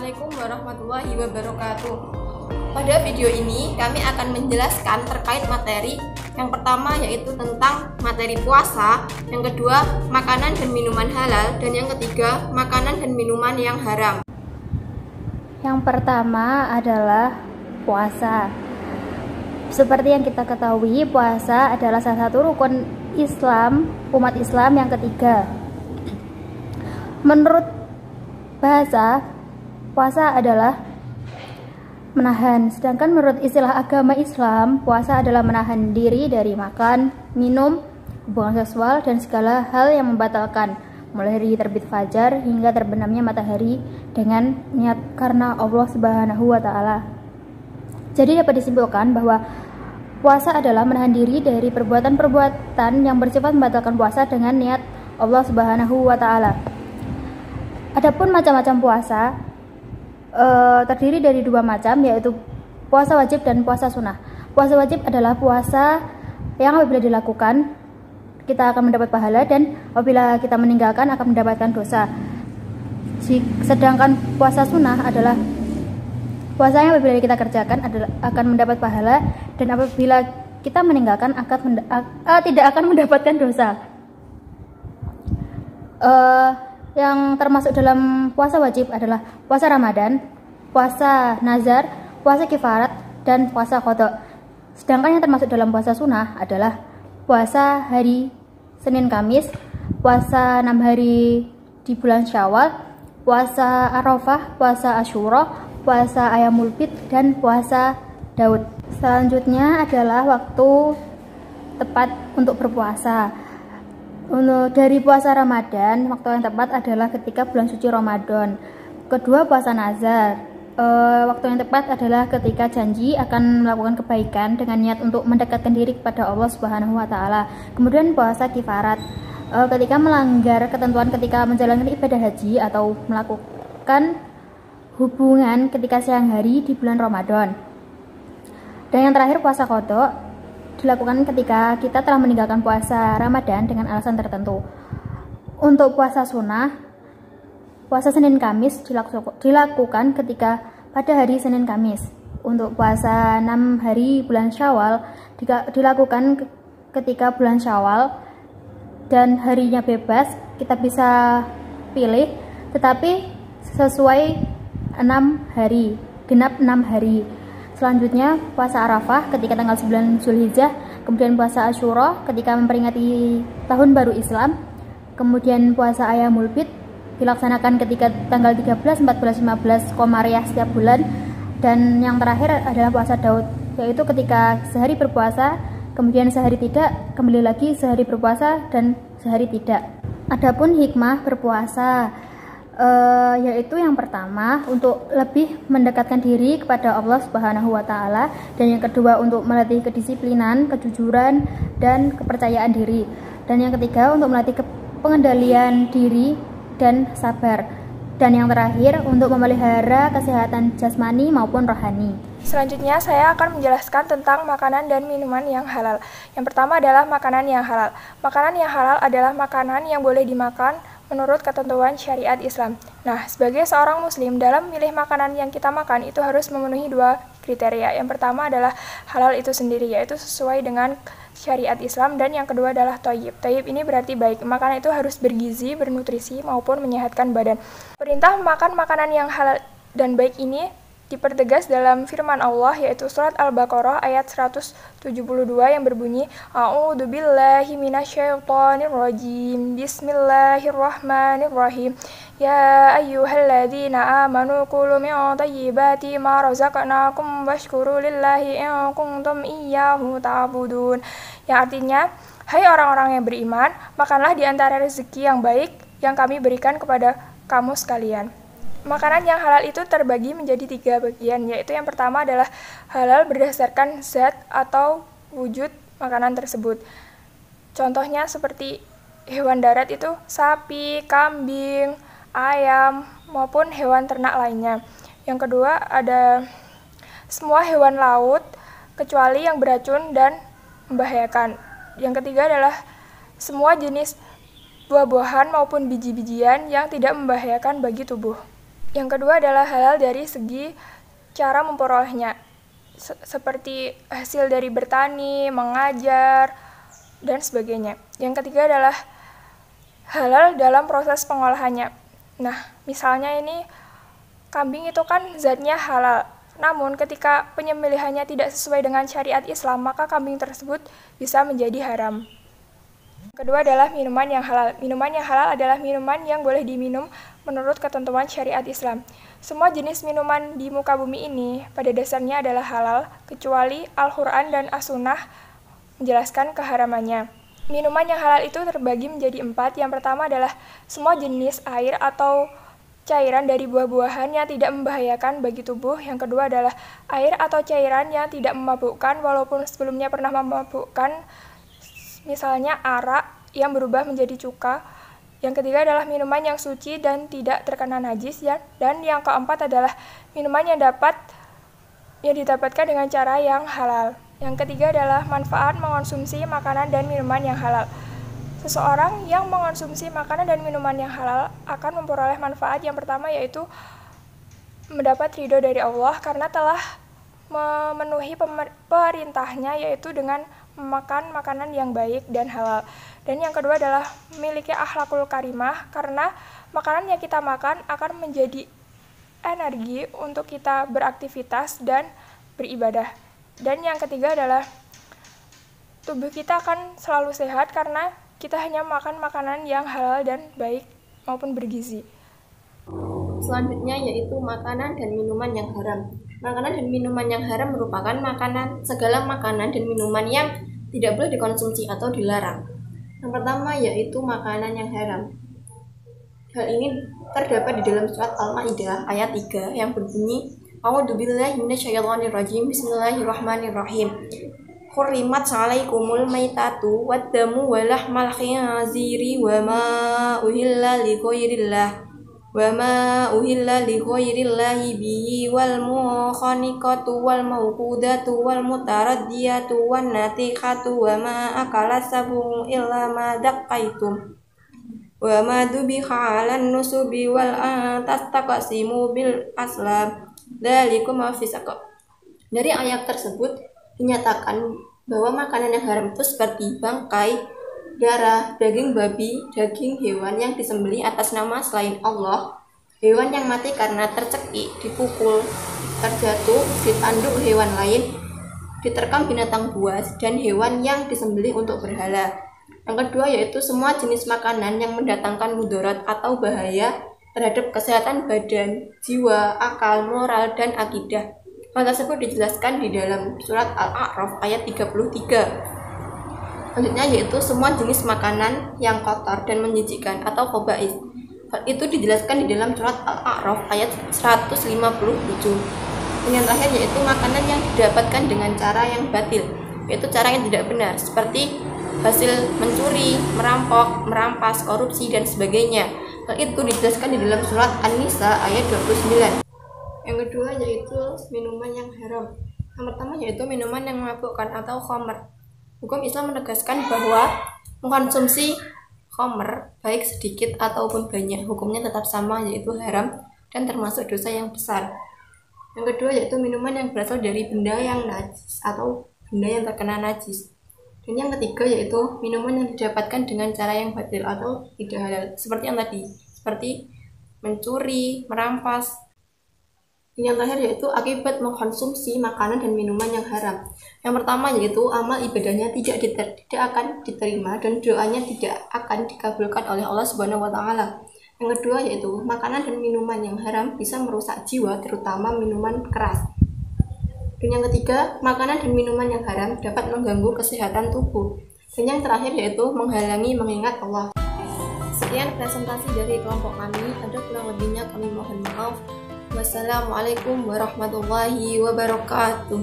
Assalamualaikum warahmatullahi wabarakatuh. Pada video ini kami akan menjelaskan terkait materi. Yang pertama yaitu tentang materi puasa, yang kedua makanan dan minuman halal, dan yang ketiga makanan dan minuman yang haram. Yang pertama adalah puasa. Seperti yang kita ketahui, puasa adalah salah satu rukun Islam, umat Islam yang ketiga. Menurut bahasa, puasa adalah menahan. Sedangkan menurut istilah agama Islam, puasa adalah menahan diri dari makan, minum, hubungan seksual, dan segala hal yang membatalkan, mulai dari terbit fajar hingga terbenamnya matahari dengan niat karena Allah Subhanahu wa Ta'ala. Jadi dapat disimpulkan bahwa puasa adalah menahan diri dari perbuatan-perbuatan yang bersifat membatalkan puasa dengan niat Allah Subhanahu wa Ta'ala. Adapun macam-macam puasa terdiri dari dua macam, yaitu puasa wajib dan puasa sunnah. Puasa wajib adalah puasa yang apabila dilakukan kita akan mendapat pahala, dan apabila kita meninggalkan akan mendapatkan dosa. Sedangkan puasa sunnah adalah puasa yang apabila kita kerjakan akan mendapat pahala, dan apabila kita meninggalkan tidak akan mendapatkan dosa. Yang termasuk dalam puasa wajib adalah puasa Ramadan, puasa nazar, puasa kifarat, dan puasa qadha. Sedangkan yang termasuk dalam puasa sunnah adalah puasa hari Senin Kamis, puasa 6 hari di bulan Syawal, puasa Arafah, puasa Asyura, puasa Ayyamul Bid, dan puasa Daud. Selanjutnya adalah waktu tepat untuk berpuasa. Dari puasa Ramadan, waktu yang tepat adalah ketika bulan suci Ramadan. Kedua, puasa nazar. Waktu yang tepat adalah ketika janji akan melakukan kebaikan dengan niat untuk mendekatkan diri kepada Allah Subhanahu wa Ta'ala. Kemudian puasa kifarat, ketika melanggar ketentuan ketika menjalankan ibadah haji atau melakukan hubungan ketika siang hari di bulan Ramadan. Dan yang terakhir, puasa qadha, dilakukan ketika kita telah meninggalkan puasa Ramadan dengan alasan tertentu. Untuk puasa sunnah, puasa Senin Kamis dilakukan ketika pada hari Senin Kamis. Untuk puasa 6 hari bulan Syawal dilakukan ketika bulan Syawal, dan harinya bebas, kita bisa pilih, tetapi sesuai 6 hari, genap 6 hari. Selanjutnya puasa Arafah ketika tanggal 9 Zulhijjah, kemudian puasa Asyura ketika memperingati tahun baru Islam, kemudian puasa Ayyamul Bid dilaksanakan ketika tanggal 13, 14, 15 Komariah setiap bulan, dan yang terakhir adalah puasa Daud, yaitu ketika sehari berpuasa, kemudian sehari tidak, kembali lagi sehari berpuasa, dan sehari tidak. Adapun hikmah berpuasa, yaitu yang pertama untuk lebih mendekatkan diri kepada Allah Subhanahu wa Ta'ala, dan yang kedua untuk melatih kedisiplinan, kejujuran, dan kepercayaan diri, dan yang ketiga untuk melatih pengendalian diri dan sabar, dan yang terakhir untuk memelihara kesehatan jasmani maupun rohani. Selanjutnya saya akan menjelaskan tentang makanan dan minuman yang halal. Yang pertama adalah makanan yang halal. Makanan yang halal adalah makanan yang boleh dimakan menurut ketentuan syariat Islam. Nah, sebagai seorang muslim, dalam memilih makanan yang kita makan itu harus memenuhi dua kriteria. Yang pertama adalah halal itu sendiri, yaitu sesuai dengan syariat Islam, dan yang kedua adalah thayyib. Thayyib ini berarti baik. Makanan itu harus bergizi, bernutrisi, maupun menyehatkan badan. Perintah memakan makanan yang halal dan baik ini dipertegas dalam firman Allah, yaitu surat Al-Baqarah ayat 172 yang berbunyi, A'udzubillahi minasyaitonirrajim, Bismillahirrahmanirrahim, Ya ayyuhalladzina amanu kulu min thayyibati ma razaqnakum washkuru lillahi in kuntum iyyahu ta'budun. Yang artinya, hai orang-orang yang beriman, makanlah di antara rezeki yang baik yang kami berikan kepada kamu sekalian. Makanan yang halal itu terbagi menjadi 3 bagian, yaitu yang pertama adalah halal berdasarkan zat atau wujud makanan tersebut. Contohnya seperti hewan darat itu sapi, kambing, ayam, maupun hewan ternak lainnya. Yang kedua ada semua hewan laut kecuali yang beracun dan membahayakan. Yang ketiga adalah semua jenis buah-buahan maupun biji-bijian yang tidak membahayakan bagi tubuh. Yang kedua adalah halal dari segi cara memperolehnya, seperti hasil dari bertani, mengajar, dan sebagainya. Yang ketiga adalah halal dalam proses pengolahannya. Nah, misalnya ini kambing itu kan zatnya halal, namun ketika penyembelihannya tidak sesuai dengan syariat Islam, maka kambing tersebut bisa menjadi haram. Kedua adalah minuman yang halal. Minuman yang halal adalah minuman yang boleh diminum menurut ketentuan syariat Islam. Semua jenis minuman di muka bumi ini pada dasarnya adalah halal, kecuali Al-Quran dan As-Sunnah menjelaskan keharamannya. Minuman yang halal itu terbagi menjadi 4. Yang pertama adalah semua jenis air atau cairan dari buah-buahan yang tidak membahayakan bagi tubuh. Yang kedua adalah air atau cairan yang tidak memabukkan walaupun sebelumnya pernah memabukkan, misalnya arak yang berubah menjadi cuka. Yang ketiga adalah minuman yang suci dan tidak terkena najis, ya. Dan yang keempat adalah minuman yang didapatkan dengan cara yang halal. Yang ketiga adalah manfaat mengonsumsi makanan dan minuman yang halal. Seseorang yang mengonsumsi makanan dan minuman yang halal akan memperoleh manfaat yang pertama, yaitu mendapat ridho dari Allah karena telah memenuhi perintahnya, yaitu dengan memakan makanan yang baik dan halal. Dan yang kedua adalah memiliki akhlakul karimah, karena makanan yang kita makan akan menjadi energi untuk kita beraktivitas dan beribadah. Dan yang ketiga adalah tubuh kita akan selalu sehat karena kita hanya makan makanan yang halal dan baik maupun bergizi. Selanjutnya yaitu makanan dan minuman yang haram. Makanan dan minuman yang haram merupakan segala makanan dan minuman yang tidak boleh dikonsumsi atau dilarang. Yang pertama yaitu makanan yang haram. Hal ini terdapat di dalam surat Al-Maidah ayat 3 yang berbunyi, A'udzubillahi minasyaitonirrajim, Bismillahirrahmanirrahim. Hurrimat 'alaikumul maitatu wad-damu wa lahmal khinziri wa ma uhilla lighairillahi bihi wal mukhaniqatu wal mawqudatu wal mutaraddiyatu wan natihatu wa ma akala sabu illa ma daqqaitum wa ma dubiha 'alan nusubi wal tastaqsimu bil aslam dzalikum fisaq. Dari ayat tersebut dinyatakan bahwa makanan yang haram itu seperti bangkai, darah, daging babi, daging hewan yang disembelih atas nama selain Allah, hewan yang mati karena tercekik, dipukul, terjatuh, ditanduk hewan lain, diterkam binatang buas, dan hewan yang disembelih untuk berhala. Yang kedua yaitu semua jenis makanan yang mendatangkan mudarat atau bahaya terhadap kesehatan badan, jiwa, akal, moral, dan akidah. Hal tersebut dijelaskan di dalam surat Al-A'raf ayat 33. Selanjutnya yaitu semua jenis makanan yang kotor dan menjijikkan atau khaba'is. Hal itu dijelaskan di dalam surat Al-A'raf ayat 157. Dan yang terakhir yaitu makanan yang didapatkan dengan cara yang batil, yaitu cara yang tidak benar, seperti hasil mencuri, merampok, merampas, korupsi, dan sebagainya. Hal itu dijelaskan di dalam surat An-Nisa ayat 29. Yang kedua yaitu minuman yang haram. Yang pertama yaitu minuman yang memabukkan atau khamr. Hukum Islam menegaskan bahwa mengkonsumsi khamr baik sedikit ataupun banyak hukumnya tetap sama, yaitu haram dan termasuk dosa yang besar. Yang kedua yaitu minuman yang berasal dari benda yang najis atau benda yang terkena najis. Dan yang ketiga yaitu minuman yang didapatkan dengan cara yang batil atau tidak halal, seperti yang tadi, seperti mencuri, merampas. Yang terakhir yaitu akibat mengkonsumsi makanan dan minuman yang haram. Yang pertama yaitu amal ibadahnya tidak akan diterima dan doanya tidak akan dikabulkan oleh Allah Subhanahu wa taala. Yang kedua yaitu makanan dan minuman yang haram bisa merusak jiwa, terutama minuman keras. Dan yang ketiga, makanan dan minuman yang haram dapat mengganggu kesehatan tubuh. Dan yang terakhir yaitu menghalangi mengingat Allah. Sekian presentasi dari kelompok kami, ada kurang lebihnya kami mohon maaf. Wassalamualaikum warahmatullahi wabarakatuh.